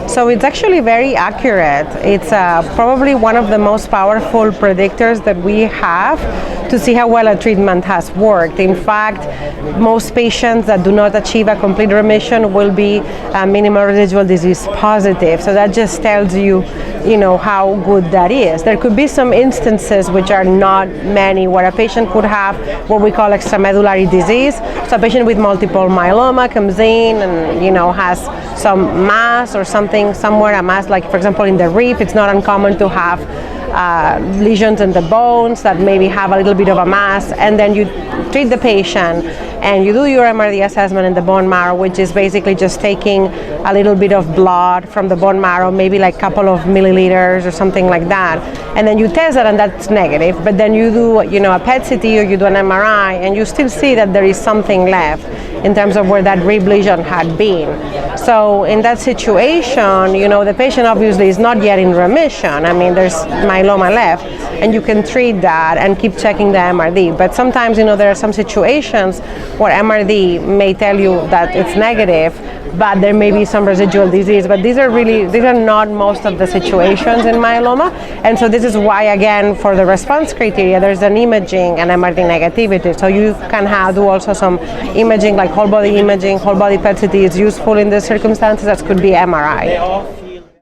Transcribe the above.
So it's actually very accurate. It's probably one of the most powerful predictors that we have to see how well a treatment has worked. In fact, most patients that do not achieve a complete remission will be minimal residual disease positive. So that just tells you, how good that is. There could be some instances, which are not many, where a patient could have what we call extramedullary disease. So a patient with multiple myeloma comes in and has some mass or something somewhere, a mass like, for example, in the rib. It's not uncommon to have lesions in the bones that maybe have a little bit of a mass, and then you treat the patient and you do your MRD assessment in the bone marrow, which is basically just taking a little bit of blood from the bone marrow, maybe like a couple of milliliters or something like that, and then you test it and that's negative, but then you do a PET CT or you do an MRI and you still see that there is something left in terms of where that rib lesion had been. So in that situation, the patient obviously is not yet in remission. I mean, there's myeloma left, and you can treat that and keep checking the MRD. But sometimes, there are some situations where MRD may tell you that it's negative, but there may be some residual disease. But these are not most of the situations in myeloma. And so this is why, again, for the response criteria, there's an imaging and MRD negativity. So you can do also some imaging, like whole body imaging, whole body PET CT is useful in these circumstances, that could be MRI.